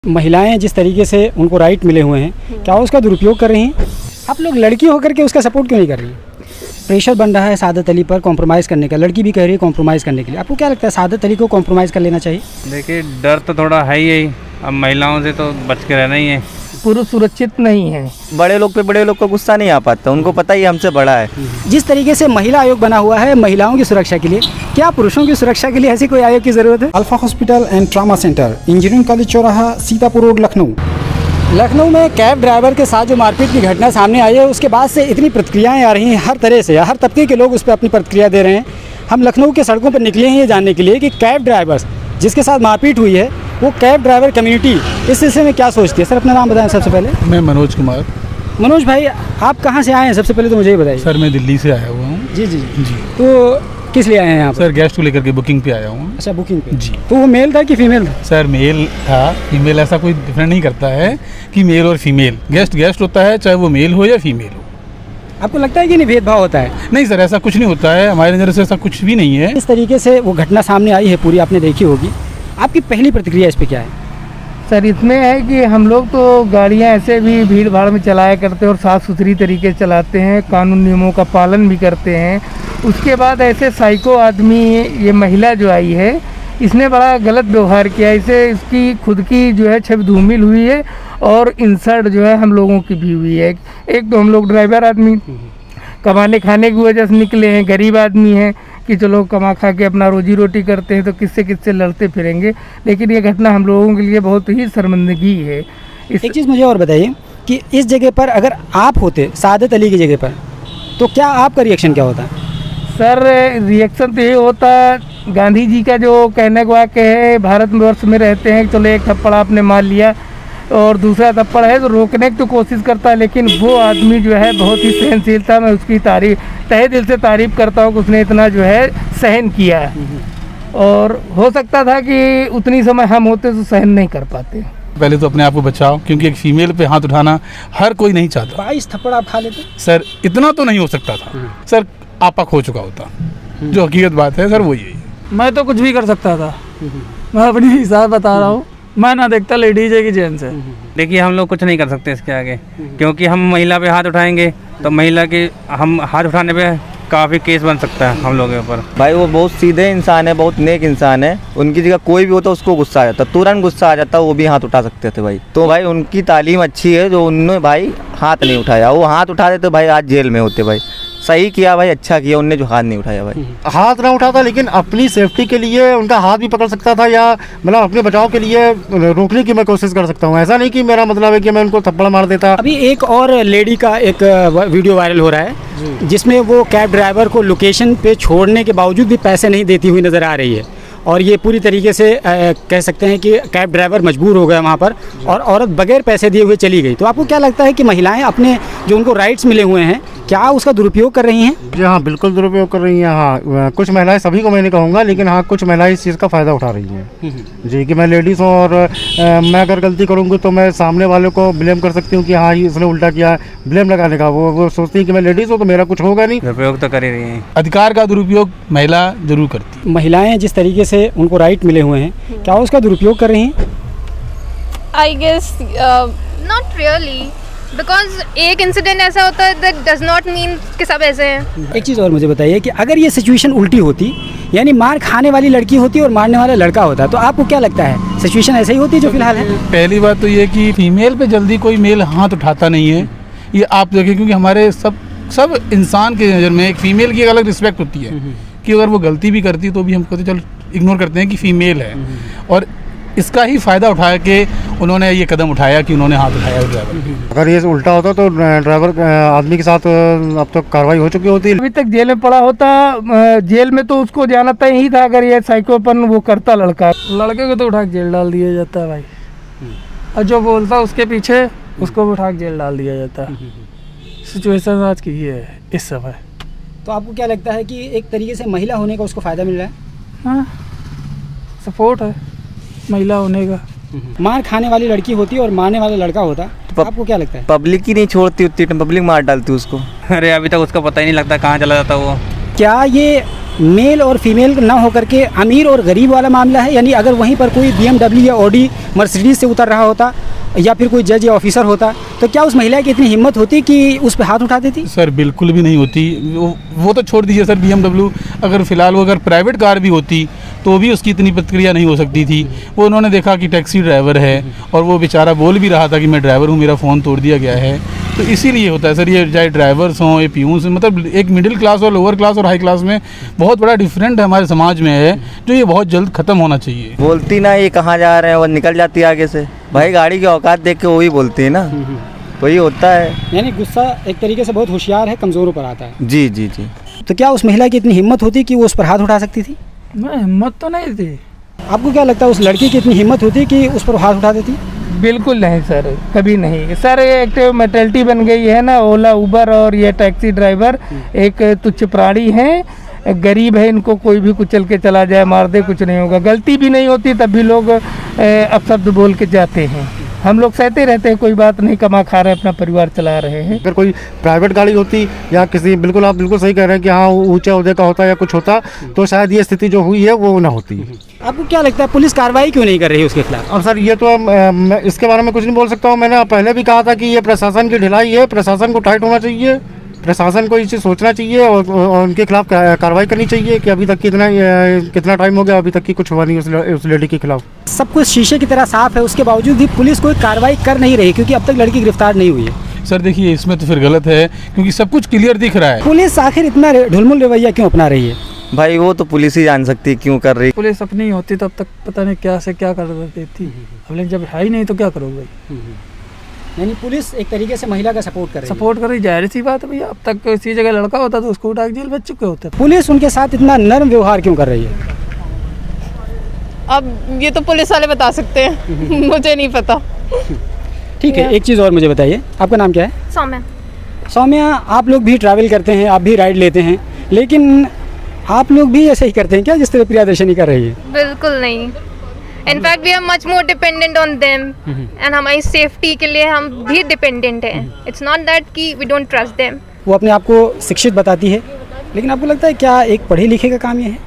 महिलाएं जिस तरीके से उनको राइट मिले हुए हैं, क्या उसका दुरुपयोग कर रही हैं? आप लोग लड़की होकर के उसका सपोर्ट क्यों नहीं कर रही? प्रेशर बन रहा है सादत अली पर कॉम्प्रोमाइज़ करने का, लड़की भी कह रही है कॉम्प्रोमाइज़ करने के लिए। आपको क्या लगता है सादत अली को कॉम्प्रोमाइज़ कर लेना चाहिए? देखिए, डर तो थोड़ा है ही, अब महिलाओं से तो बच के रहना ही है। पुरुष सुरक्षित नहीं है। बड़े लोग पे बड़े लोग को गुस्सा नहीं आ पाता, उनको पता ही हमसे बड़ा है। जिस तरीके से महिला आयोग बना हुआ है महिलाओं की सुरक्षा के लिए, क्या पुरुषों की सुरक्षा के लिए ऐसी कोई आयोग की ज़रूरत है? Alpha hospital and trauma centre, engineering college चौराहा, सीतापुर रोड, लखनऊ में कैब ड्राइवर के साथ जो मारपीट की घटना सामने आई है, उसके बाद से इतनी प्रतिक्रियाएं आ रही हैं हर तरह से, हर तबके के लोग उस पर अपनी प्रतिक्रिया दे रहे हैं। हम लखनऊ के सड़कों पर निकले हैं ये जानने के लिए कि कैब ड्राइवर जिसके साथ मारपीट हुई है, वो कैब ड्राइवर कम्युनिटी इस सिलसिले में क्या सोचती है। सर, अपना नाम बताएं सबसे पहले। मैं मनोज कुमार। मनोज भाई, आप कहाँ से आए हैं? सबसे पहले तो मुझे ही बताइए। सर, मैं दिल्ली से आया हुआ हूँ। जी जी जी। तो किस लिए आए हैं यहाँ पर? सर, गेस्ट को लेकर के बुकिंग पे आया हूँ। अच्छा, बुकिंग पे जी। तो वो मेल था कि फीमेल था? सर, मेल था। फीमेल ऐसा कोई डिफरेंट नहीं करता है कि मेल और फीमेल। गेस्ट होता है, चाहे वो मेल हो या फीमेल हो। आपको लगता है कि नहीं भेदभाव होता है? नहीं सर, ऐसा कुछ नहीं होता है, हमारी नज़र से ऐसा कुछ भी नहीं है। इस तरीके से वो घटना सामने आई है पूरी, आपने देखी होगी, आपकी पहली प्रतिक्रिया इस पे क्या है? सर, इसमें है कि हम लोग तो गाड़ियां ऐसे भी भीड़ भाड़ में चलाया करते हैं और साफ़ सुथरी तरीके से चलाते हैं, कानून नियमों का पालन भी करते हैं। उसके बाद ऐसे साइको आदमी, ये महिला जो आई है, इसने बड़ा गलत व्यवहार किया। इसे इसकी खुद की जो है छवि धूमिल हुई है और इंसल्ट जो है हम लोगों की भी हुई है। एक तो हम लोग ड्राइवर आदमी कमाने खाने की वजह से निकले हैं, गरीब आदमी हैं कि चलो कमा खा के अपना रोजी रोटी करते हैं, तो किससे लड़ते फिरेंगे। लेकिन ये घटना हम लोगों के लिए बहुत ही शर्मिंदगी है। एक चीज़ मुझे और बताइए कि इस जगह पर अगर आप होते सादत अली की जगह पर, तो क्या आपका रिएक्शन क्या होता? सर, रिएक्शन तो ये होता, गांधी जी का जो कहने का वाक्य है, भारतवर्ष में रहते हैं, चलो एक थप्पड़ आपने मार लिया और दूसरा थप्पड़ है तो रोकने की तो कोशिश करता है, लेकिन वो आदमी जो है बहुत ही सहनशील था। मैं उसकी तारीफ, तहे दिल से तारीफ़ करता हूँ कि उसने इतना जो है सहन किया है। और हो सकता था कि उतनी समय हम होते तो सहन नहीं कर पाते। पहले तो अपने आप को बचाओ, क्योंकि एक फीमेल पे हाथ उठाना हर कोई नहीं चाहता। 22 थप्पड़ आप खा लेते? सर, इतना तो नहीं हो सकता था सर, आपा खो चुका होता। जो हकीकत बात है सर, वो यही। मैं तो कुछ भी कर सकता था, मैं अपनी हिसाब बता रहा हूँ। मैं ना देखता लेडीज है कि जेंट्स है। देखिए, हम लोग कुछ नहीं कर सकते इसके आगे, क्योंकि हम महिला पे हाथ उठाएंगे तो महिला के हम हाथ उठाने पे काफ़ी केस बन सकता है हम लोगों के ऊपर। भाई वो बहुत सीधे इंसान है, बहुत नेक इंसान है। उनकी जगह कोई भी होता उसको गुस्सा आ जाता, तुरंत गुस्सा आ जाता, वो भी हाथ उठा सकते थे भाई। तो भाई उनकी तालीम अच्छी है जो उन्होंने भाई हाथ नहीं उठाया। वो हाथ उठा देते भाई आज जेल में होते भाई। सही किया भाई, अच्छा किया उनने जो हाथ नहीं उठाया भाई। हाथ ना उठाता, लेकिन अपनी सेफ्टी के लिए उनका हाथ भी पकड़ सकता था, या मतलब अपने बचाव के लिए रोकने की मैं कोशिश कर सकता हूँ। ऐसा नहीं कि मेरा मतलब है कि मैं उनको थप्पड़ मार देता। अभी एक और लेडी का एक वीडियो वायरल हो रहा है जिसमें वो कैब ड्राइवर को लोकेशन पे छोड़ने के बावजूद भी पैसे नहीं देती हुई नज़र आ रही है, और ये पूरी तरीके से कह सकते हैं कि कैब ड्राइवर मजबूर हो गया वहाँ पर और औरत बगैर पैसे दिए हुए चली गई। तो आपको क्या लगता है कि महिलाएं अपने जो उनको राइट्स मिले हुए हैं, क्या उसका दुरुपयोग कर रही हैं? जी हाँ, बिल्कुल दुरुपयोग कर रही हैं। हाँ, कुछ महिलाएं, सभी को मैं नहीं कहूँगा, लेकिन हाँ कुछ महिलाएं इस चीज़ का फ़ायदा उठा रही हैं। जी, कि मैं लेडीज़ हूँ और मैं अगर गलती करूँगी तो मैं सामने वाले को ब्लेम कर सकती हूँ कि हाँ इसने उल्टा किया, ब्लेम लगाने का। वो सोचती है कि मैं लेडीज़ हूँ तो मेरा कुछ होगा नहीं। दुरुपयोग तो कर ही रही है। अधिकार का दुरुपयोग महिला जरूर करती है। महिलाएं जिस तरीके से उनको राइट मिले हुए हैं, क्या उसका दुरुपयोग कर रही हैं? I guess not really, because एक इंसिडेंट ऐसा होता है that does not mean कि सब ऐसे हैं। एक चीज़ और मुझे बताइए कि अगर ये सिचुएशन उल्टी होती, यानी मार खाने वाली लड़की होती और मारने वाला लड़का होता, तो आपको क्या लगता है सिचुएशन ऐसे ही होती जो फिलहाल है? पहली बात तो ये कि फीमेल पे जल्दी कोई मेल हाथ उठाता नहीं है, ये आप देखिए, क्योंकि हमारे सब इंसान के नज़र में एक फ़ीमेल की एक अलग रिस्पेक्ट होती है कि अगर वो गलती भी करती तो भी हम कहते चलो इग्नोर करते हैं कि फ़ीमेल है। और इसका ही फ़ायदा उठा के उन्होंने ये कदम उठाया कि उन्होंने हाथ उठाया ड्राइवर। अगर ये उल्टा होता तो ड्राइवर आदमी के साथ अब तक कार्रवाई हो चुकी होती। अभी तक जेल में पड़ा होता, जेल में तो उसको जाना तय ही था अगर ये साइकोपन वो करता लड़का। लड़के को तो उठा के जेल डाल दिया जाता है भाई, और जो बोलता उसके पीछे उसको भी उठा के जेल डाल दिया जाता है। सिचुएशन आज की है इस समय। तो आपको क्या लगता है कि एक तरीके से महिला होने का उसको फ़ायदा मिल रहा है? हाँ, सपोर्ट है महिला होने का। मार खाने वाली लड़की होती और मारने वाला लड़का होता, तो आपको क्या लगता है? पब्लिक ही नहीं छोड़ती उतनी, पब्लिक मार डालती उसको। अरे अभी तक उसका पता ही नहीं लगता कहाँ चला जाता वो। क्या ये मेल और फीमेल ना होकर के अमीर और गरीब वाला मामला है? यानी अगर वहीं पर कोई BMW या ऑडी मर्सिडीज से उतर रहा होता या फिर कोई जज या ऑफिसर होता तो क्या उस महिला की इतनी हिम्मत होती कि उस पर हाथ उठा देती? सर बिल्कुल भी नहीं होती। वो तो छोड़ दीजिए सर, BMW अगर फ़िलहाल वो अगर प्राइवेट कार भी होती तो भी उसकी इतनी प्रतिक्रिया नहीं हो सकती थी। वो उन्होंने देखा कि टैक्सी ड्राइवर है और वो बेचारा बोल भी रहा था कि मैं ड्राइवर हूँ, मेरा फ़ोन तोड़ दिया गया है। तो इसीलिए होता है सर, ये चाहे ड्राइवर्स हों या पीयून्स, मतलब एक मिडिल क्लास और लोअर क्लास और हाई क्लास में बहुत बड़ा डिफरेंट हमारे समाज में है, जो ये बहुत जल्द ख़त्म होना चाहिए। बोलती ना ये कहाँ जा रहे हैं, वो निकल जाती है आगे से। भाई गाड़ी की औकात देख के वो ही बोलती है ना, वही होता है। यानी गुस्सा एक तरीके से बहुत होशियार है, कमज़ोरों पर आता है। जी जी जी। तो क्या उस महिला की इतनी हिम्मत होती कि वो उस पर हाथ उठा सकती थी? नहीं, हिम्मत तो नहीं थी। आपको क्या लगता है उस लड़की की इतनी हिम्मत होती कि उस पर हाथ उठा देती? बिल्कुल नहीं सर, कभी नहीं सर। ये एक मेंटालिटी बन गई है ना, ओला उबर और ये टैक्सी ड्राइवर एक तुच्छ प्राणी हैं, गरीब है, इनको कोई भी कुचल के चला जाए, मार दे, कुछ नहीं होगा। गलती भी नहीं होती तब भी लोग अपशब्द बोल के जाते हैं। हम लोग सहते रहते हैं, कोई बात नहीं, कमा खा रहे हैं, अपना परिवार चला रहे हैं। अगर कोई प्राइवेट गाड़ी होती या किसी, बिल्कुल आप बिल्कुल सही कह रहे हैं कि हाँ ऊंचे ओहदे का होता या कुछ होता तो शायद ये स्थिति जो हुई है वो ना होती। आपको क्या लगता है पुलिस कार्रवाई क्यों नहीं कर रही है उसके खिलाफ? और सर ये तो मैं इसके बारे में कुछ नहीं बोल सकता हूँ। मैंने पहले भी कहा था कि ये प्रशासन की ढिलाई है, प्रशासन को टाइट होना चाहिए, प्रशासन को ये चीज़ सोचना चाहिए और उनके खिलाफ कार्रवाई करनी चाहिए कि अभी तक कितना टाइम हो गया, अभी तक की कुछ हुआ नहीं उस लेडी के खिलाफ। सब कुछ शीशे की तरह साफ है, उसके बावजूद भी पुलिस कोई कार्रवाई कर नहीं रही क्योंकि अब तक लड़की गिरफ्तार नहीं हुई है। सर देखिए, इसमें तो फिर गलत है क्योंकि सब कुछ क्लियर दिख रहा है। पुलिस आखिर इतना ढुलमुल रवैया क्यों अपना रही है? भाई वो तो पुलिस ही जान सकती है क्यों कर रही। पुलिस अपनी होती तब तक पता नहीं क्या से क्या कर देती थी, अब लेकिन जब है ही नहीं तो क्या करोगे भाई। यानी पुलिस एक तरीके से महिला का सपोर्ट कर रही है। सपोर्ट कर रही, जाहिर सी बात है भैया। अब तक किसी जगह लड़का होता तो उसको उठा के जेल भेज चुके होते। पुलिस उनके साथ इतना नर्म व्यवहार क्यों कर रही है? अब ये तो पुलिस वाले बता सकते हैं मुझे नहीं पता। ठीक है, एक चीज़ और मुझे बताइए, आपका नाम क्या है? सौम्या। सौम्या, आप लोग भी ट्रैवल करते हैं, आप भी राइड लेते हैं, लेकिन आप लोग भी ऐसे ही करते हैं क्या जिस तरह प्रियदर्शनी कर रही है? बिल्कुल नहीं। In fact we are much more dependent on them and हमारी सेफ्टी के लिए हम भी डिपेंडेंट हैं। इट्स नॉट दैट कि वी डोंट ट्रस्ट देम। वो अपने आप को शिक्षित बताती है, लेकिन आपको लगता है क्या एक पढ़े लिखे का काम ये है?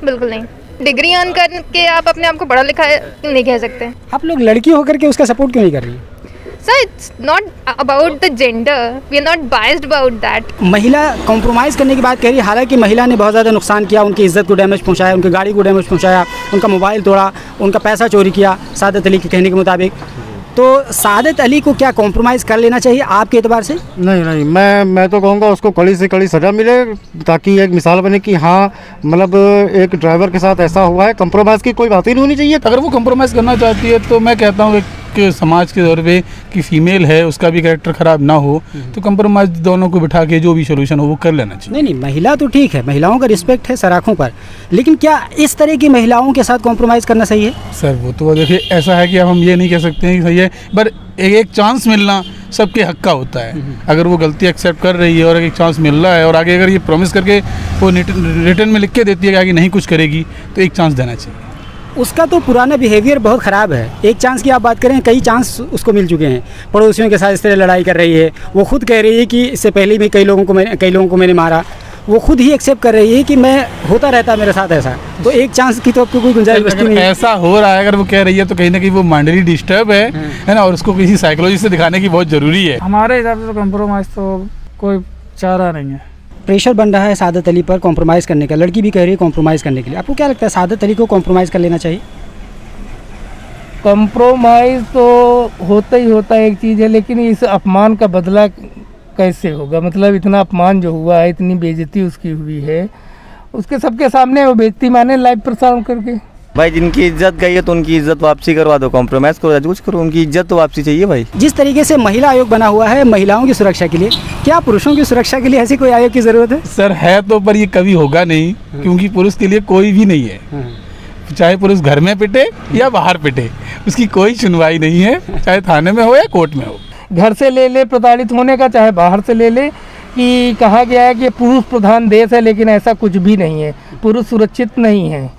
बिल्कुल नहीं। डिग्री अर्न करके आप अपने आप को पढ़ा लिखा नहीं कह सकते। आप लोग लड़की होकर के उसका सपोर्ट क्यों नहीं कर रही? Sir it's not about the gender, we are not biased about that. महिला कॉम्प्रोमाइज़ करने की बात कह रही है, हालांकि महिला ने बहुत ज़्यादा नुकसान किया, उनकी इज्जत को डैमेज पहुंचाया, उनकी गाड़ी को डैमेज पहुंचाया, उनका मोबाइल तोड़ा, उनका पैसा चोरी किया सादत अली के कहने के मुताबिक। तो सादत अली को क्या कॉम्प्रोमाइज़ कर लेना चाहिए आपके एतबार से? नहीं, मैं तो कहूँगा उसको कड़ी से कड़ी सज़ा मिले ताकि एक मिसाल बने कि हाँ मतलब एक ड्राइवर के साथ ऐसा हुआ है। कंप्रोमाइज़ की कोई बात ही नहीं होनी चाहिए। अगर वो कंप्रोमाइज़ करना चाहती है तो मैं कहता हूँ कि समाज के तौर पे कि फीमेल है, उसका भी कैरेक्टर ख़राब ना हो, तो कंप्रोमाइज़ दोनों को बिठा के जो भी सोल्यूशन हो वो कर लेना चाहिए। नहीं, महिला तो ठीक है, महिलाओं का रिस्पेक्ट है सराखों पर, लेकिन क्या इस तरह की महिलाओं के साथ कॉम्प्रोमाइज़ करना सही है? सर वो तो देखिए ऐसा है कि अब हम ये नहीं कह सकते हैं कि सही है, पर एक चांस मिलना सबके हक का होता है। अगर वो गलती एक्सेप्ट कर रही है और एक चांस मिल रहा है और आगे अगर ये प्रॉमिस करके वो रिटर्न में लिख के देती है कि आगे नहीं कुछ करेगी, तो एक चांस देना चाहिए। उसका तो पुराना बिहेवियर बहुत ख़राब है। एक चांस की आप बात करें, कई चांस उसको मिल चुके हैं। पड़ोसियों के साथ इस तरह लड़ाई कर रही है, वो खुद कह रही है कि इससे पहले भी कई लोगों को मैंने मारा। वो खुद ही एक्सेप्ट कर रही है कि मैं होता रहता मेरे साथ ऐसा। तो एक चांस की तो आपको कोई गुंजाइश बचती नहीं। ऐसा हो रहा है अगर वो कह रही है तो कहीं ना कहीं वो मेंटली डिस्टर्ब है ना, और उसको किसी साइकोलॉजी से दिखाने की बहुत ज़रूरी है। हमारे हिसाब से तो कंप्रोमाइज़ तो कोई चारा नहीं है। प्रेशर बन रहा है सादत अली पर कॉम्प्रोमाइज़ करने का, लड़की भी कह रही है कॉम्प्रोमाइज़ करने के लिए। आपको क्या लगता है सादत अली को कॉम्प्रोमाइज़ कर लेना चाहिए? कंप्रोमाइज़ तो होता ही होता है, एक चीज़ है, लेकिन इस अपमान का बदला कैसे होगा? मतलब इतना अपमान जो हुआ है, इतनी बेइज्जती उसकी हुई है, उसके सबके सामने वो बेइज्जती माने लाइव प्रसारण करके। भाई जिनकी इज्जत गई है तो उनकी इज्जत वापसी करवा दो, कॉम्प्रोमाइज़ करो, कुछ करो, उनकी इज्जत तो वापसी चाहिए भाई। जिस तरीके से महिला आयोग बना हुआ है महिलाओं की सुरक्षा के लिए, क्या पुरुषों की सुरक्षा के लिए ऐसी कोई आयोग की ज़रूरत है? सर है तो, पर ये कभी होगा नहीं, क्योंकि पुरुष के लिए कोई भी नहीं है। चाहे पुरुष घर में पिटे या बाहर पिटे, उसकी कोई सुनवाई नहीं है, चाहे थाने में हो या कोर्ट में हो। घर से ले ले प्रताड़ित होने का, चाहे बाहर से ले ले, कि कहा गया है कि पुरुष प्रधान देश है, लेकिन ऐसा कुछ भी नहीं है, पुरुष सुरक्षित नहीं है।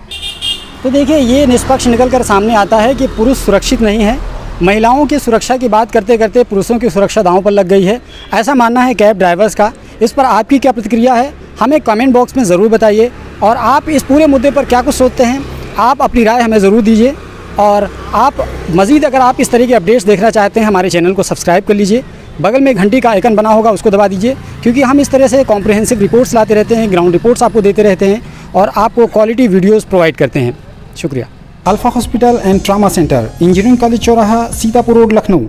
तो देखिए, ये निष्पक्ष निकल कर सामने आता है कि पुरुष सुरक्षित नहीं है। महिलाओं की सुरक्षा की बात करते करते पुरुषों की सुरक्षा दांव पर लग गई है, ऐसा मानना है कैब ड्राइवर्स का। इस पर आपकी क्या प्रतिक्रिया है, हमें कमेंट बॉक्स में ज़रूर बताइए। और आप इस पूरे मुद्दे पर क्या कुछ सोचते हैं, आप अपनी राय हमें ज़रूर दीजिए। और आप मज़ीद अगर आप इस तरह के अपडेट्स देखना चाहते हैं, हमारे चैनल को सब्सक्राइब कर लीजिए, बगल में घंटी का आइकन बना होगा उसको दबा दीजिए, क्योंकि हम इस तरह से कॉम्प्रिहेंसिव रिपोर्ट्स लाते रहते हैं, ग्राउंड रिपोर्ट्स आपको देते रहते हैं और आपको क्वालिटी वीडियोज़ प्रोवाइड करते हैं। शुक्रिया। Alpha hospital and trauma centre, engineering college चौराहा, सीतापुर रोड, लखनऊ।